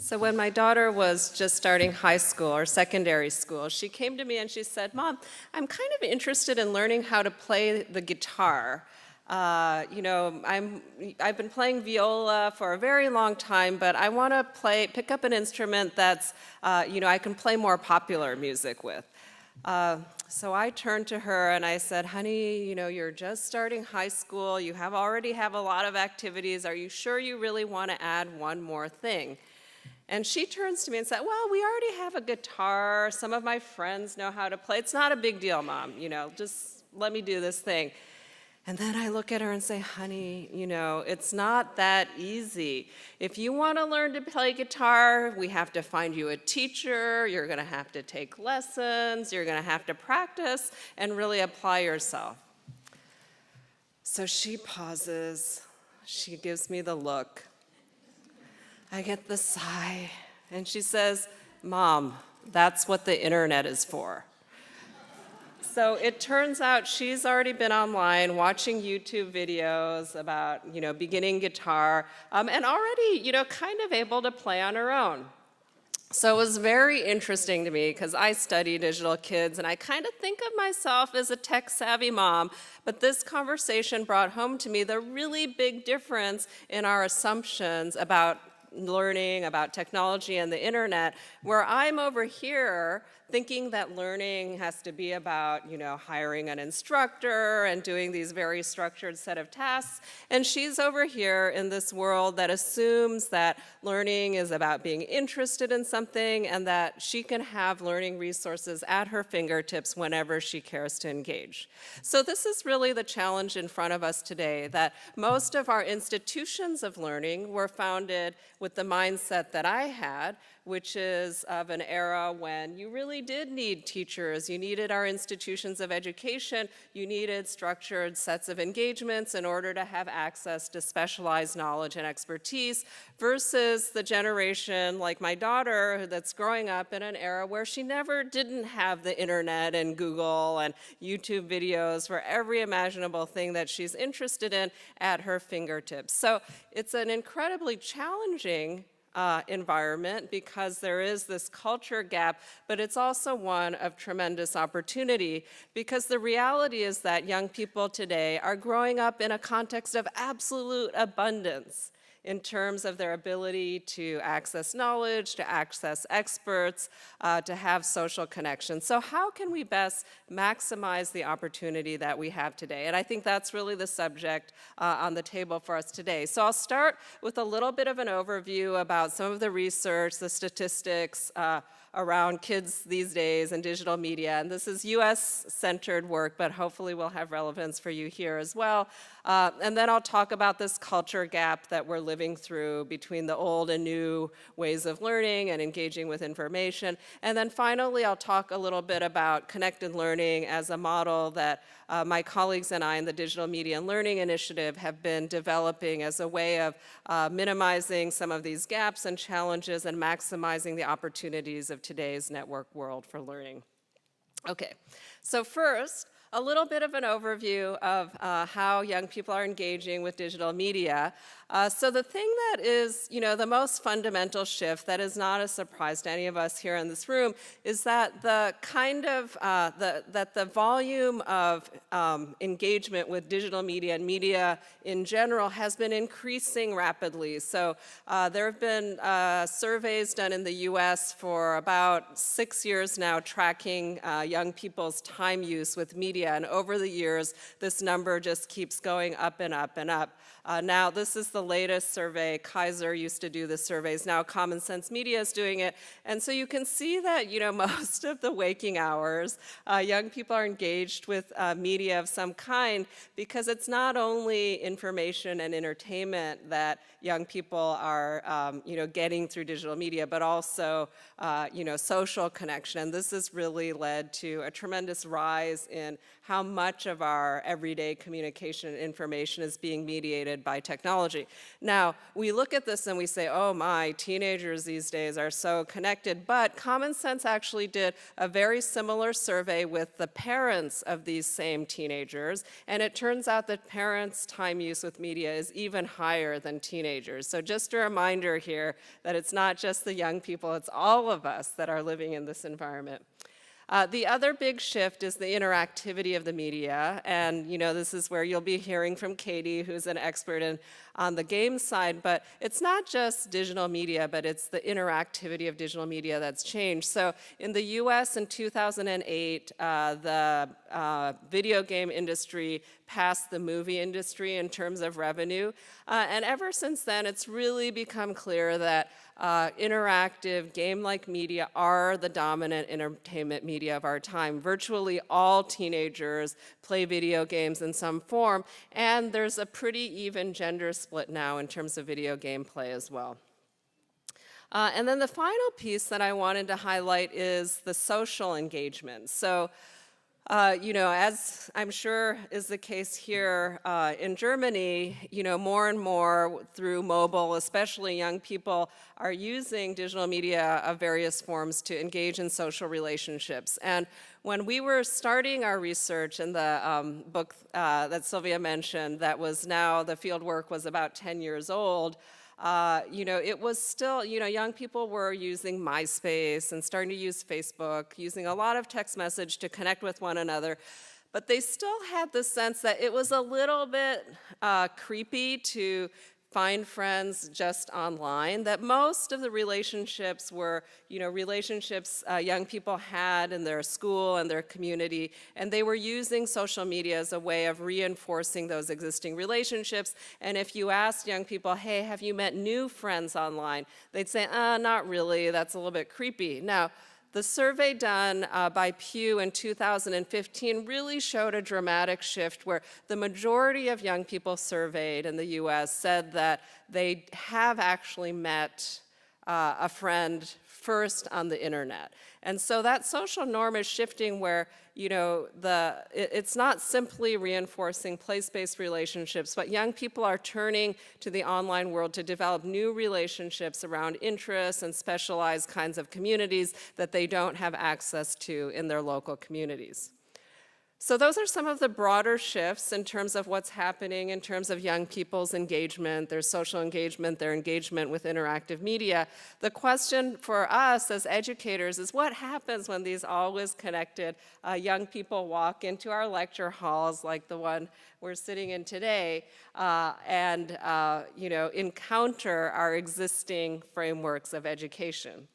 So when my daughter was just starting high school or secondary school, she came to me and she said, "Mom, I'm kind of interested in learning how to play the guitar. I've been playing viola for a very long time, but I want to pick up an instrument that's, I can play more popular music with." So I turned to her and I said, "Honey, you're just starting high school. You already have a lot of activities. Are you sure you really want to add one more thing?" And she turns to me and said, "Well, we already have a guitar. Some of my friends know how to play. It's not a big deal, Mom. Just let me do this thing." And then I look at her and say, "Honey, it's not that easy. If you want to learn to play guitar, we have to find you a teacher. You're going to have to take lessons. You're going to have to practice and really apply yourself." So she pauses. She gives me the look. I get the sigh, and she says, "Mom, that's what the internet is for." So it turns out she's already been online watching YouTube videos about, beginning guitar, and already, kind of able to play on her own. So it was very interesting to me because I study digital kids and I kind of think of myself as a tech-savvy mom, but this conversation brought home to me the really big difference in our assumptions about learning, about technology and the internet, where I'm over here thinking that learning has to be about, hiring an instructor and doing these very structured set of tasks. And she's over here in this world that assumes that learning is about being interested in something and that she can have learning resources at her fingertips whenever she cares to engage. So this is really the challenge in front of us today, that most of our institutions of learning were founded with the mindset that I had, which is of an era when you really did need teachers, you needed our institutions of education, you needed structured sets of engagements in order to have access to specialized knowledge and expertise, versus the generation like my daughter that's growing up in an era where she didn't have the internet and Google and YouTube videos for every imaginable thing that she's interested in at her fingertips. So it's an incredibly challenging environment because there is this culture gap, but it's also one of tremendous opportunity because the reality is that young people today are growing up in a context of absolute abundance in terms of their ability to access knowledge, to access experts, to have social connections. So how can we best maximize the opportunity that we have today? And I think that's really the subject on the table for us today. So I'll start with a little bit of an overview about some of the research, the statistics around kids these days and digital media. And this is US-centered work, but hopefully will have relevance for you here as well. And then I'll talk about this culture gap that we're living through between the old and new ways of learning and engaging with information. And then finally, I'll talk a little bit about connected learning as a model that my colleagues and I in the Digital Media and Learning Initiative have been developing as a way of minimizing some of these gaps and challenges and maximizing the opportunities of today's network world for learning. Okay, so first, a little bit of an overview of how young people are engaging with digital media. So the thing that is, the most fundamental shift that is not a surprise to any of us here in this room is that the kind of, that the volume of engagement with digital media and media in general has been increasing rapidly. So there have been surveys done in the US for about 6 years now tracking young people's time use with media. And over the years, this number just keeps going up and up and up. Now, this is the latest survey. Kaiser used to do the surveys. Now, Common Sense Media is doing it. And so you can see that, most of the waking hours, young people are engaged with media of some kind because it's not only information and entertainment that young people are, getting through digital media, but also, social connection. And this has really led to a tremendous rise in how much of our everyday communication and information is being mediated created by technology. Now, we look at this and we say, oh my, teenagers these days are so connected, but Common Sense actually did a very similar survey with the parents of these same teenagers, and it turns out that parents' time use with media is even higher than teenagers. So just a reminder here that it's not just the young people, it's all of us that are living in this environment. The other big shift is the interactivity of the media, and this is where you'll be hearing from Katie, who's an expert on the game side, but it's not just digital media, but it's the interactivity of digital media that's changed. So in the US in 2008, the video game industry passed the movie industry in terms of revenue, and ever since then it's really become clear that interactive game-like media are the dominant entertainment media of our time. Virtually all teenagers play video games in some form, and there's a pretty even gender split now in terms of video game play as well. And then the final piece that I wanted to highlight is the social engagement. So, as I'm sure is the case here in Germany, more and more through mobile, especially young people, are using digital media of various forms to engage in social relationships. And when we were starting our research in the book that Sylvia mentioned, that was now, the field work was about 10 years old, it was still, young people were using MySpace and starting to use Facebook, using a lot of text message to connect with one another. But they still had the sense that it was a little bit creepy to find friends just online, that most of the relationships were, relationships young people had in their school and their community, and they were using social media as a way of reinforcing those existing relationships. And if you asked young people, hey, have you met new friends online? They'd say, not really, that's a little bit creepy. Now, the survey done by Pew in 2015 really showed a dramatic shift where the majority of young people surveyed in the US said that they have actually met a friend first on the internet. And so that social norm is shifting where, it's not simply reinforcing place-based relationships, but young people are turning to the online world to develop new relationships around interests and specialized kinds of communities that they don't have access to in their local communities. So those are some of the broader shifts in terms of what's happening in terms of young people's engagement, their social engagement, their engagement with interactive media. The question for us as educators is what happens when these always connected young people walk into our lecture halls like the one we're sitting in today and encounter our existing frameworks of education.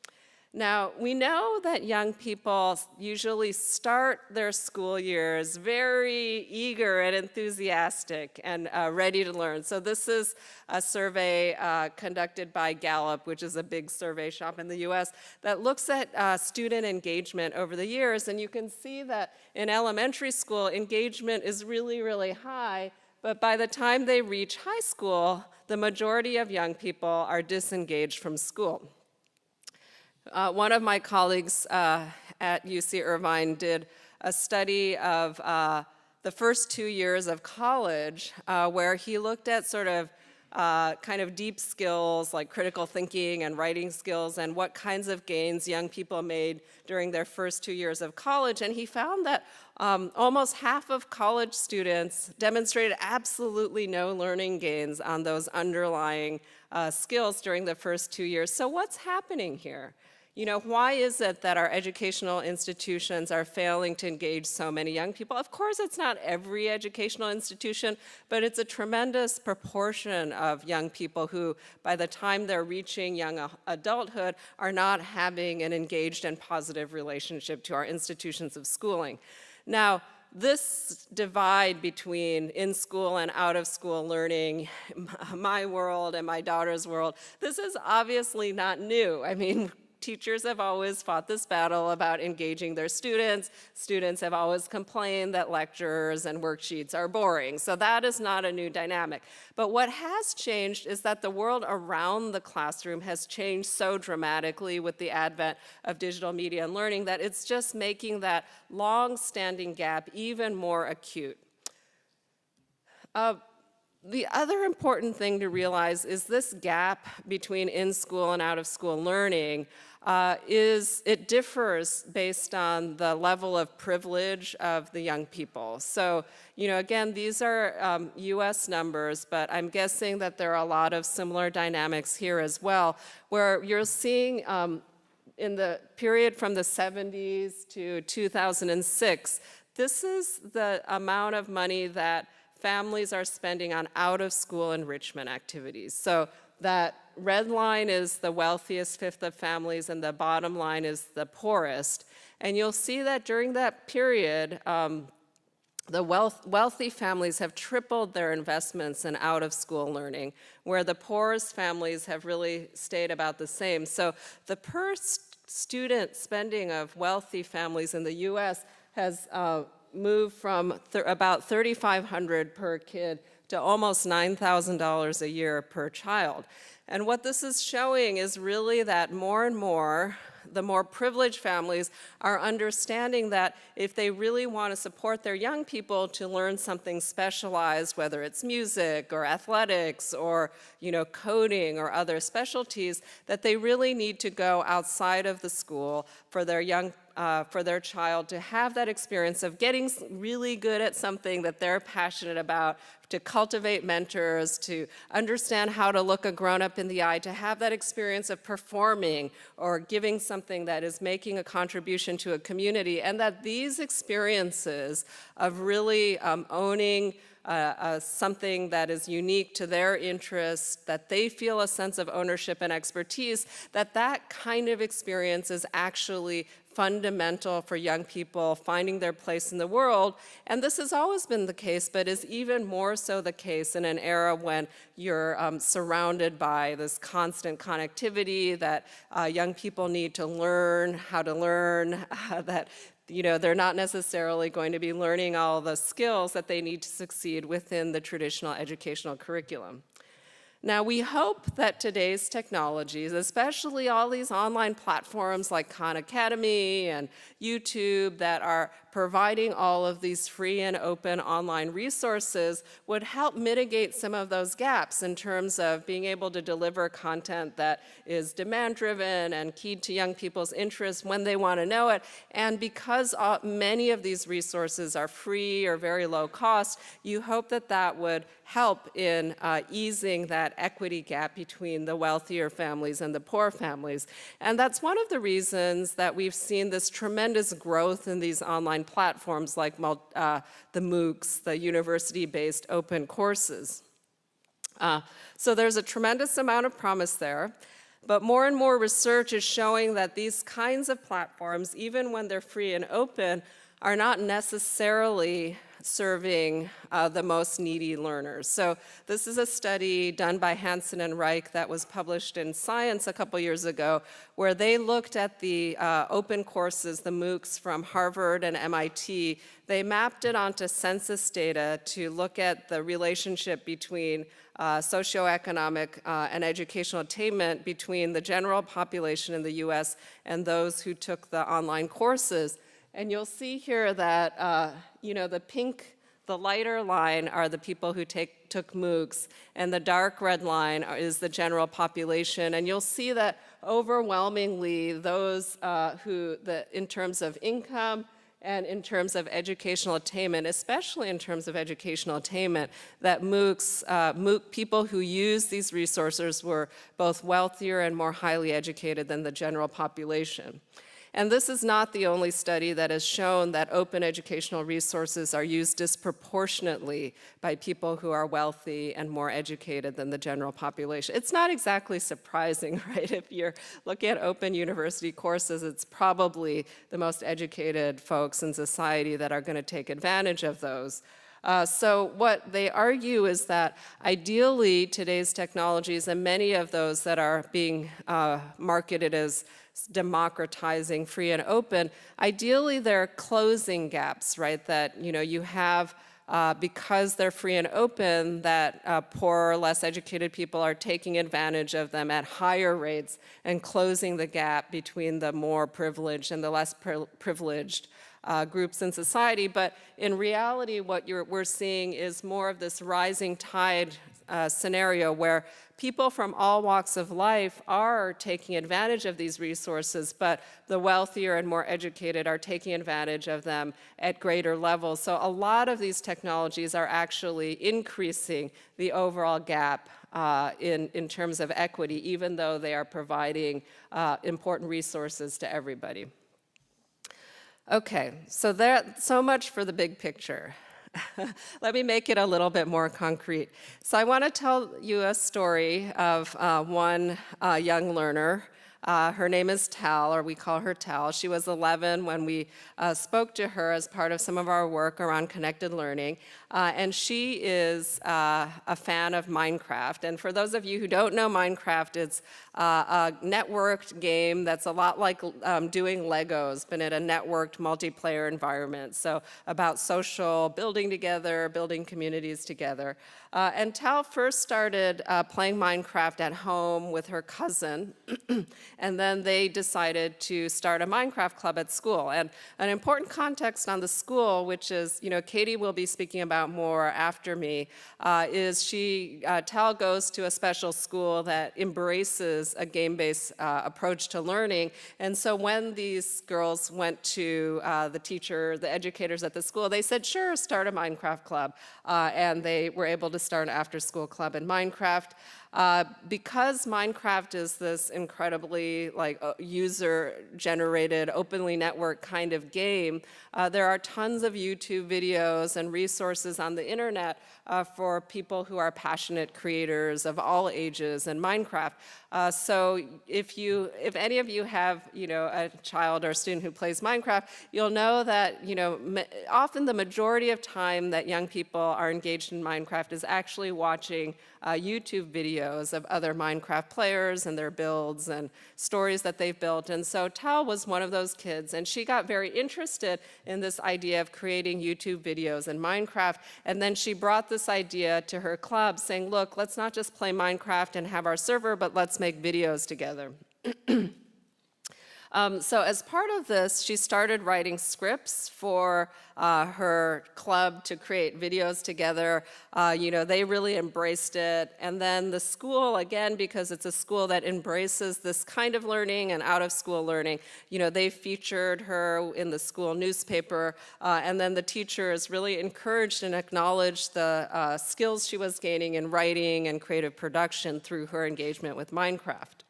Now, we know that young people usually start their school years very eager and enthusiastic and ready to learn. So this is a survey conducted by Gallup, which is a big survey shop in the US, that looks at student engagement over the years. And you can see that in elementary school, engagement is really, really high. But by the time they reach high school, the majority of young people are disengaged from school. One of my colleagues at UC Irvine did a study of the first 2 years of college where he looked at sort of kind of deep skills like critical thinking and writing skills and what kinds of gains young people made during their first 2 years of college. And he found that almost half of college students demonstrated absolutely no learning gains on those underlying skills during the first 2 years. So what's happening here? Why is it that our educational institutions are failing to engage so many young people? Of course, it's not every educational institution, but it's a tremendous proportion of young people who, by the time they're reaching young adulthood, are not having an engaged and positive relationship to our institutions of schooling. Now, this divide between in-school and out-of-school learning, my world and my daughter's world, this is obviously not new. I mean, teachers have always fought this battle about engaging their students. Students have always complained that lectures and worksheets are boring. So that is not a new dynamic. But what has changed is that the world around the classroom has changed so dramatically with the advent of digital media and learning that it's just making that long-standing gap even more acute. The other important thing to realize is this gap between in-school and out-of-school learning it differs based on the level of privilege of the young people. So, again, these are US numbers, but I'm guessing that there are a lot of similar dynamics here as well, where you're seeing in the period from the 70s to 2006, this is the amount of money that families are spending on out-of-school enrichment activities. So that red line is the wealthiest fifth of families, and the bottom line is the poorest. And you'll see that during that period, the wealthy families have tripled their investments in out-of-school learning, where the poorest families have really stayed about the same. So the per student spending of wealthy families in the US has moved from about $3,500 per kid to almost $9,000 a year per child. And what this is showing is really that more and more, the more privileged families are understanding that if they really want to support their young people to learn something specialized, whether it's music or athletics or coding or other specialties, that they really need to go outside of the school for their child to have that experience of getting really good at something that they're passionate about, to cultivate mentors, to understand how to look a grown-up in the eye, to have that experience of performing or giving something that is making a contribution to a community, and that these experiences of really owning something that is unique to their interests, that they feel a sense of ownership and expertise, that kind of experience is actually fundamental for young people finding their place in the world. And this has always been the case, but is even more so the case in an era when you're surrounded by this constant connectivity, that young people need to learn how to learn, that they're not necessarily going to be learning all the skills that they need to succeed within the traditional educational curriculum. Now, we hope that today's technologies, especially all these online platforms like Khan Academy and YouTube that are providing all of these free and open online resources, would help mitigate some of those gaps in terms of being able to deliver content that is demand-driven and keyed to young people's interests when they want to know it. And because many of these resources are free or very low cost, you hope that that would help in easing that equity gap between the wealthier families and the poor families. And that's one of the reasons that we've seen this tremendous growth in these online platforms like the MOOCs, the university-based open courses. So there's a tremendous amount of promise there. But more and more research is showing that these kinds of platforms, even when they're free and open, are not necessarily serving the most needy learners. So this is a study done by Hansen and Reich that was published in Science a couple years ago, where they looked at the open courses, the MOOCs from Harvard and MIT. They mapped it onto census data to look at the relationship between socioeconomic and educational attainment between the general population in the US and those who took the online courses. And you'll see here that, the pink, the lighter line are the people who took MOOCs, and the dark red line is the general population. And you'll see that overwhelmingly those in terms of income and in terms of educational attainment, especially in terms of educational attainment, that MOOC people who use these resources were both wealthier and more highly educated than the general population. And this is not the only study that has shown that open educational resources are used disproportionately by people who are wealthy and more educated than the general population. It's not exactly surprising, right? If you're looking at open university courses, it's probably the most educated folks in society that are going to take advantage of those. So what they argue is that ideally today's technologies, and many of those that are being marketed as democratizing, free and open, ideally they're closing gaps, right? That you have, because they're free and open, that poorer, less educated people are taking advantage of them at higher rates and closing the gap between the more privileged and the less privileged groups in society. But in reality, what we're seeing is more of this rising tide scenario where people from all walks of life are taking advantage of these resources, but the wealthier and more educated are taking advantage of them at greater levels. So a lot of these technologies are actually increasing the overall gap in terms of equity, even though they are providing important resources to everybody. Okay, so much for the big picture. Let me make it a little bit more concrete. So I want to tell you a story of one young learner. Her name is Tal, or we call her Tal. She was 11 when we spoke to her as part of some of our work around connected learning. And she is a fan of Minecraft. And for those of you who don't know Minecraft, it's a networked game that's a lot like doing Legos, but in a networked multiplayer environment. So about social building together, building communities together. And Tal first started playing Minecraft at home with her cousin, and then they decided to start a Minecraft club at school. And an important context on the school, which is, Katie will be speaking about more after me, is Tal goes to a special school that embraces a game-based approach to learning. And so when these girls went to the educators at the school, they said, sure, start a Minecraft club. And they were able to start an after-school club in Minecraft. Because Minecraft is this incredibly user-generated, openly networked kind of game, there are tons of YouTube videos and resources on the internet for people who are passionate creators of all ages in Minecraft. So if any of you have a child or a student who plays Minecraft, you'll know that often the majority of time that young people are engaged in Minecraft is actually watching YouTube videos of other Minecraft players and their builds and stories that they've built. And so Tal was one of those kids, and she got very interested in this idea of creating YouTube videos in Minecraft. And then she brought this idea to her club, saying, look, let's not just play Minecraft and have our server, but let's make videos together. So as part of this, she started writing scripts for her club to create videos together. They really embraced it. And then the school, again, because it's a school that embraces this kind of learning and out-of-school learning, they featured her in the school newspaper. And then the teachers really encouraged and acknowledged the skills she was gaining in writing and creative production through her engagement with Minecraft.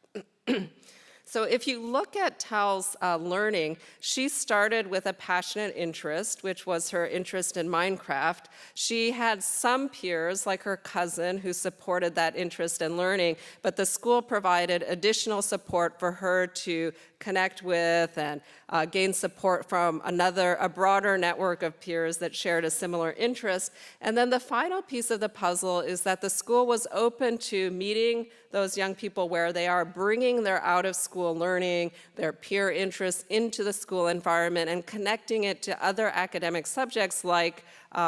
So if you look at Tal's learning, she started with a passionate interest, which was her interest in Minecraft. She had some peers, like her cousin, who supported that interest in learning, but the school provided additional support for her to connect with and gain support from a broader network of peers that shared a similar interest. And then the final piece of the puzzle is that the school was open to meeting those young people where they are, bringing their out-of-school learning, their peer interests into the school environment and connecting it to other academic subjects like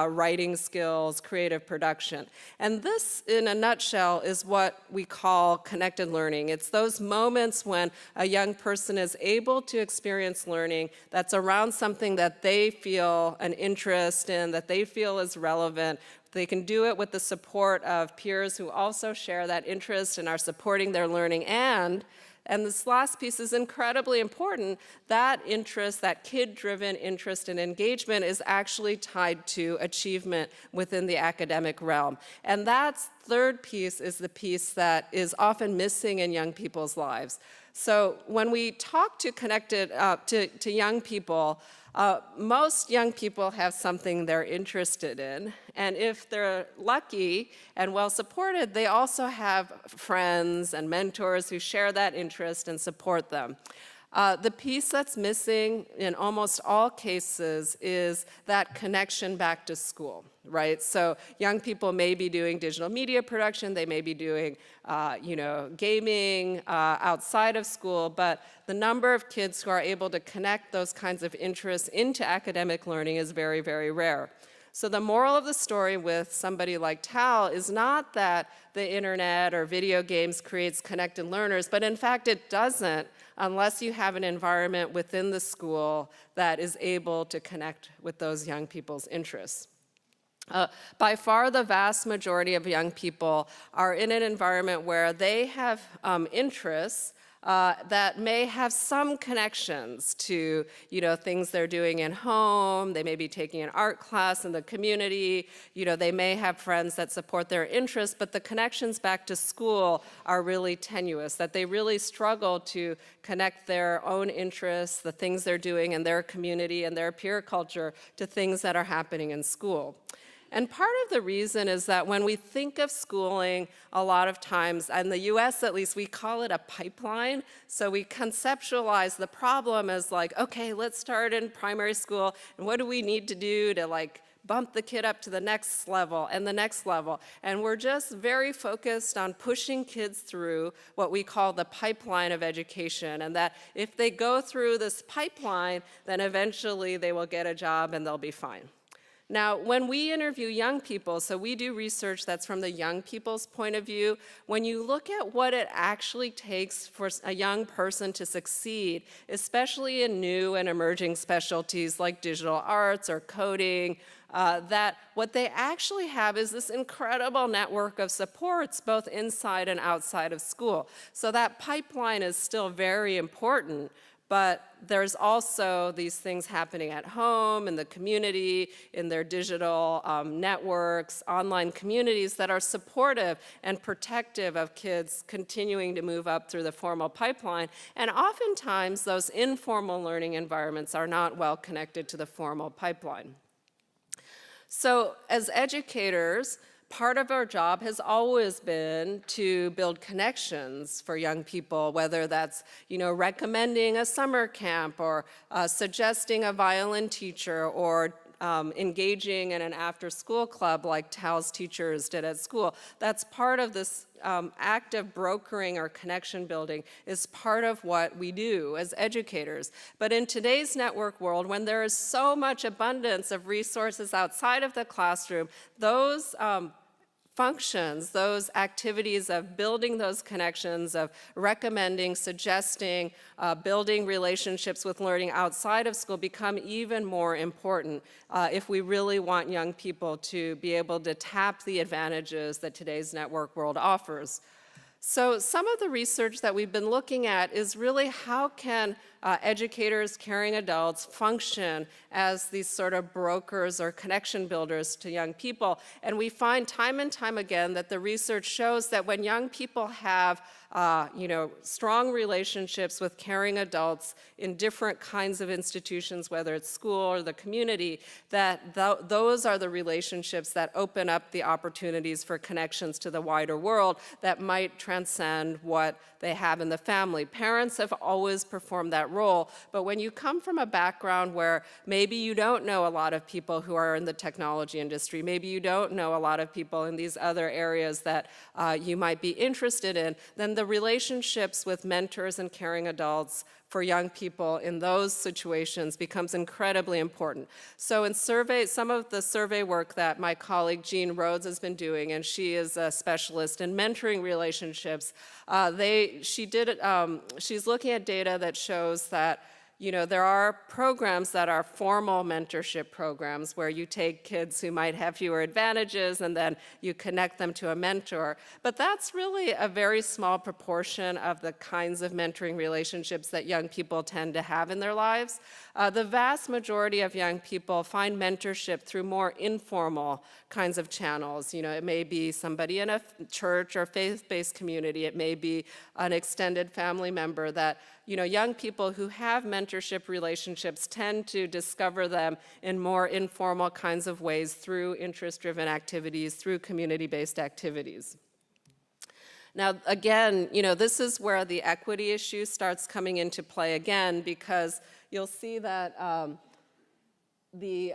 writing skills, creative production. And this, in a nutshell, is what we call connected learning. It's those moments when a young person is able to experience learning that's around something that they feel an interest in, that they feel is relevant. They can do it with the support of peers who also share that interest and are supporting their learning. And this last piece is incredibly important. That interest, that kid-driven interest and engagement is actually tied to achievement within the academic realm. And that third piece is the piece that is often missing in young people's lives. So when we talk to young people, most young people have something they're interested in, and if they're lucky and well supported, they also have friends and mentors who share that interest and support them. The piece that's missing in almost all cases is that connection back to school, right? So young people may be doing digital media production, they may be doing, gaming outside of school, but the number of kids who are able to connect those kinds of interests into academic learning is very, very rare. So the moral of the story with somebody like Tal is not that the internet or video games creates connected learners, but in fact it doesn't unless you have an environment within the school that is able to connect with those young people's interests. By far, the vast majority of young people are in an environment where they have interests that may have some connections to, things they're doing in home. They may be taking an art class in the community. They may have friends that support their interests, but the connections back to school are really tenuous, that they really struggle to connect their own interests, the things they're doing in their community and their peer culture to things that are happening in school. And part of the reason is that when we think of schooling, a lot of times, in the US at least, we call it a pipeline. So we conceptualize the problem as like, okay, let's start in primary school, and what do we need to do to bump the kid up to the next level and the next level. And we're just very focused on pushing kids through what we call the pipeline of education, and that if they go through this pipeline, then eventually they will get a job and they'll be fine. Now, when we interview young people, so we do research that's from the young people's point of view, when you look at what it actually takes for a young person to succeed, especially in new and emerging specialties like digital arts or coding, that what they actually have is this incredible network of supports both inside and outside of school. So that pipeline is still very important. But there's also these things happening at home, in the community, in their digital networks, online communities that are supportive and protective of kids continuing to move up through the formal pipeline. And oftentimes, those informal learning environments are not well connected to the formal pipeline. So as educators, part of our job has always been to build connections for young people, whether that's, recommending a summer camp or suggesting a violin teacher or engaging in an after-school club like Tal's teachers did at school. That's part of this act of brokering or connection building is part of what we do as educators. But in today's network world, when there is so much abundance of resources outside of the classroom, those functions, those activities of building those connections, of recommending, suggesting, building relationships with learning outside of school become even more important if we really want young people to be able to tap the advantages that today's network world offers. So some of the research that we've been looking at is really how can educators, caring adults function as these sort of brokers or connection builders to young people. And we find time and time again that the research shows that when young people have strong relationships with caring adults in different kinds of institutions, whether it's school or the community, that those are the relationships that open up the opportunities for connections to the wider world that might transcend what they have in the family. Parents have always performed that role, but when you come from a background where maybe you don't know a lot of people who are in the technology industry, maybe you don't know a lot of people in these other areas that you might be interested in, then the relationships with mentors and caring adults for young people in those situations becomes incredibly important. So in some of the survey work that my colleague Jean Rhodes has been doing, and she is a specialist in mentoring relationships, she's looking at data that shows that there are programs that are formal mentorship programs where you take kids who might have fewer advantages and then you connect them to a mentor. But that's really a very small proportion of the kinds of mentoring relationships that young people tend to have in their lives. The vast majority of young people find mentorship through more informal kinds of channels. It may be somebody in a church or faith-based community. It may be an extended family member that young people who have mentorship relationships tend to discover them in more informal kinds of ways through interest-driven activities, through community-based activities. Now, again, this is where the equity issue starts coming into play again, because you'll see that the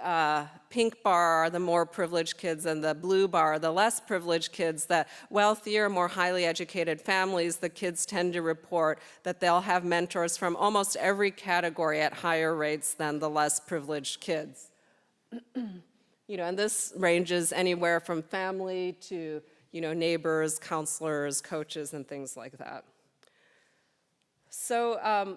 pink bar are the more privileged kids, and the blue bar are the less privileged kids. That wealthier, more highly educated families, the kids tend to report that they'll have mentors from almost every category at higher rates than the less privileged kids. And this ranges anywhere from family to, neighbors, counselors, coaches, and things like that. So,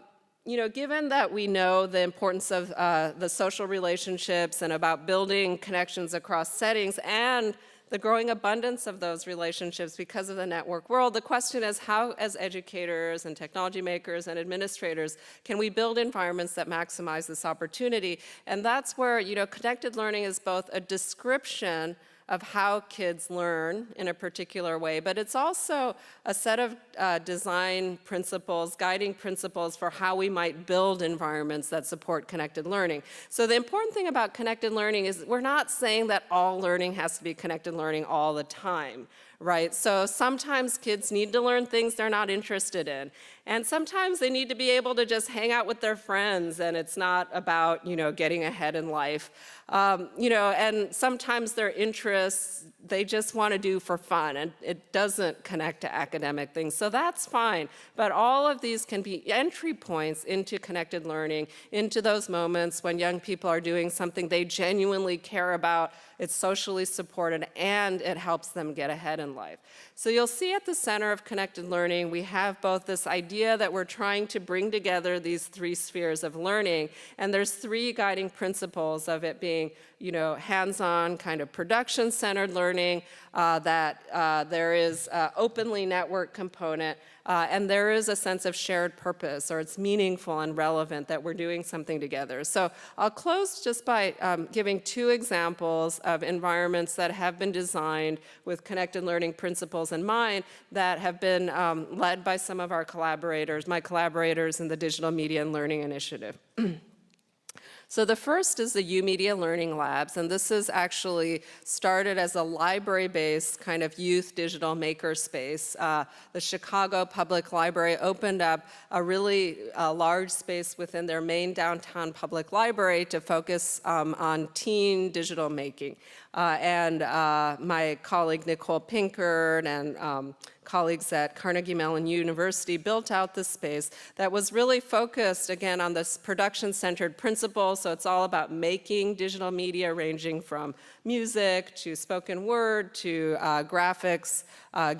given that we know the importance of the social relationships and about building connections across settings and the growing abundance of those relationships because of the network world, the question is how, as educators and technology makers and administrators, can we build environments that maximize this opportunity? And that's where, connected learning is both a description of how kids learn in a particular way, but it's also a set of design principles, guiding principles for how we might build environments that support connected learning. So the important thing about connected learning is we're not saying that all learning has to be connected learning all the time, right? So sometimes kids need to learn things they're not interested in. And sometimes they need to be able to just hang out with their friends, and it's not about, getting ahead in life. And sometimes their interests, they just want to do for fun, and it doesn't connect to academic things. So that's fine. But all of these can be entry points into connected learning, into those moments when young people are doing something they genuinely care about, it's socially supported, and it helps them get ahead in life. So you'll see at the center of connected learning, we have both this idea that we're trying to bring together these three spheres of learning, and there's three guiding principles of it being, hands-on kind of production-centered learning, that there is an openly networked component, and there is a sense of shared purpose, or it's meaningful and relevant that we're doing something together. So I'll close just by giving two examples of environments that have been designed with connected learning principles in mind that have been led by some of our collaborators, my collaborators in the Digital Media and Learning Initiative. So the first is the UMedia Learning Labs, and this is actually started as a library-based kind of youth digital maker space. The Chicago Public Library opened up a really large space within their main downtown public library to focus on teen digital making. And my colleague Nicole Pinkert and colleagues at Carnegie Mellon University built out this space that was really focused, again, on this production-centered principle. So it's all about making digital media, ranging from music to spoken word to graphics,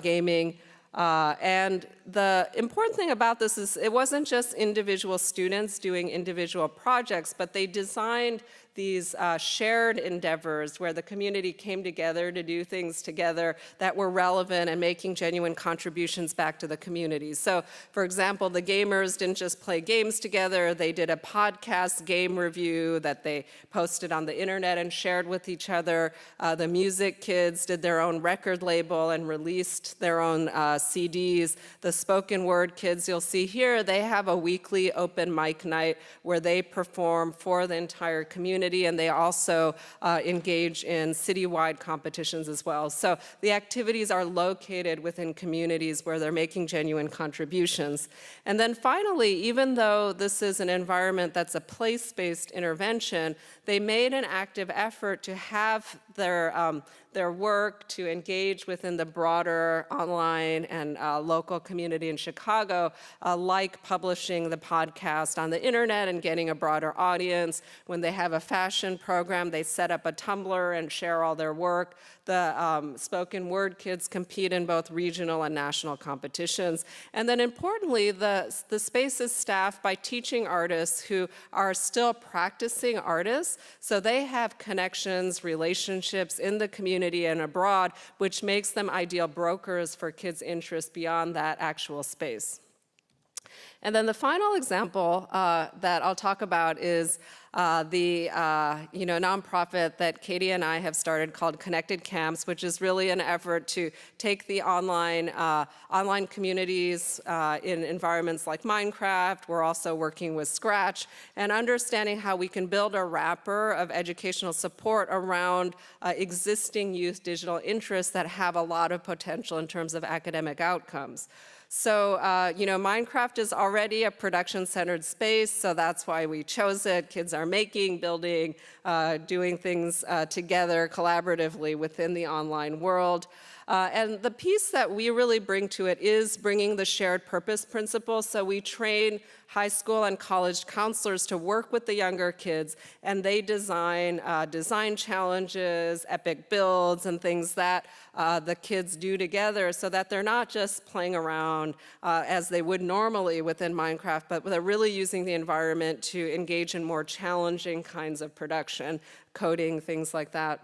gaming. And the important thing about this is it wasn't just individual students doing individual projects, but they designed these shared endeavors where the community came together to do things together that were relevant and making genuine contributions back to the community. So, for example, the gamers didn't just play games together, they did a podcast game review that they posted on the internet and shared with each other. The music kids did their own record label and released their own CDs. The spoken word kids, you'll see here, they have a weekly open mic night where they perform for the entire community, and they also engage in citywide competitions as well. So the activities are located within communities where they're making genuine contributions. And then finally, even though this is an environment that's a place-based intervention, they made an active effort to have their work to engage within the broader online and local community in Chicago, like publishing the podcast on the internet and getting a broader audience. When they have a fashion program, they set up a Tumblr and share all their work. The spoken word kids compete in both regional and national competitions. And then importantly, the space is staffed by teaching artists who are still practicing artists. So they have connections, relationships in the community and abroad, which makes them ideal brokers for kids' interests beyond that actual space. And then the final example that I'll talk about is the nonprofit that Katie and I have started called Connected Camps, which is really an effort to take the online communities in environments like Minecraft. We're also working with Scratch and understanding how we can build a wrapper of educational support around existing youth digital interests that have a lot of potential in terms of academic outcomes. So, Minecraft is already a production-centered space, so that's why we chose it. Kids are making, building, doing things together collaboratively within the online world. And the piece that we really bring to it is bringing the shared purpose principle. So we train high school and college counselors to work with the younger kids, and they design design challenges, epic builds, and things that the kids do together so that they're not just playing around as they would normally within Minecraft, but they're really using the environment to engage in more challenging kinds of production, coding, things like that.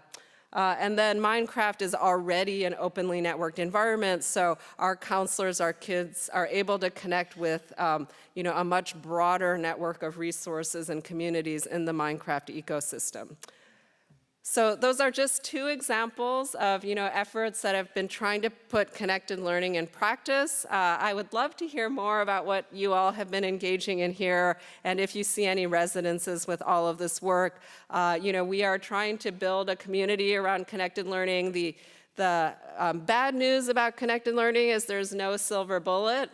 And then Minecraft is already an openly networked environment, so our counselors, our kids are able to connect with a much broader network of resources and communities in the Minecraft ecosystem. So those are just two examples of efforts that have been trying to put connected learning in practice. I would love to hear more about what you all have been engaging in here, and if you see any resonances with all of this work. We are trying to build a community around connected learning. The bad news about connected learning is there's no silver bullet.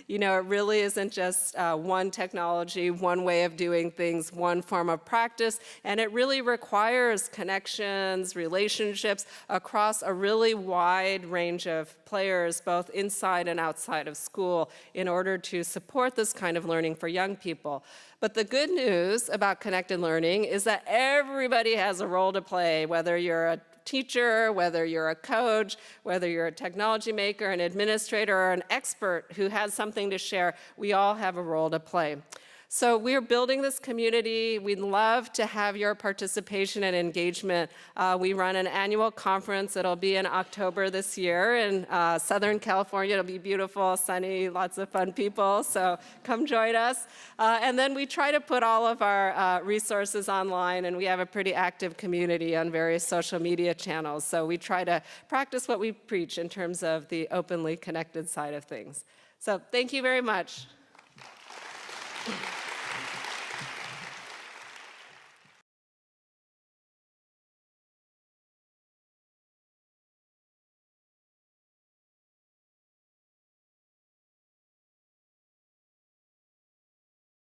It really isn't just one technology, one way of doing things, one form of practice, and it really requires connections, relationships across a really wide range of players, both inside and outside of school, in order to support this kind of learning for young people. But the good news about connected learning is that everybody has a role to play, whether you're a teacher, whether you're a coach, whether you're a technology maker, an administrator, or an expert who has something to share, we all have a role to play. So we're building this community. We'd love to have your participation and engagement. We run an annual conference. It'll be in October this year in Southern California. It'll be beautiful, sunny, lots of fun people, so come join us. And then we try to put all of our resources online, and we have a pretty active community on various social media channels. So we try to practice what we preach in terms of the openly connected side of things. So thank you very much.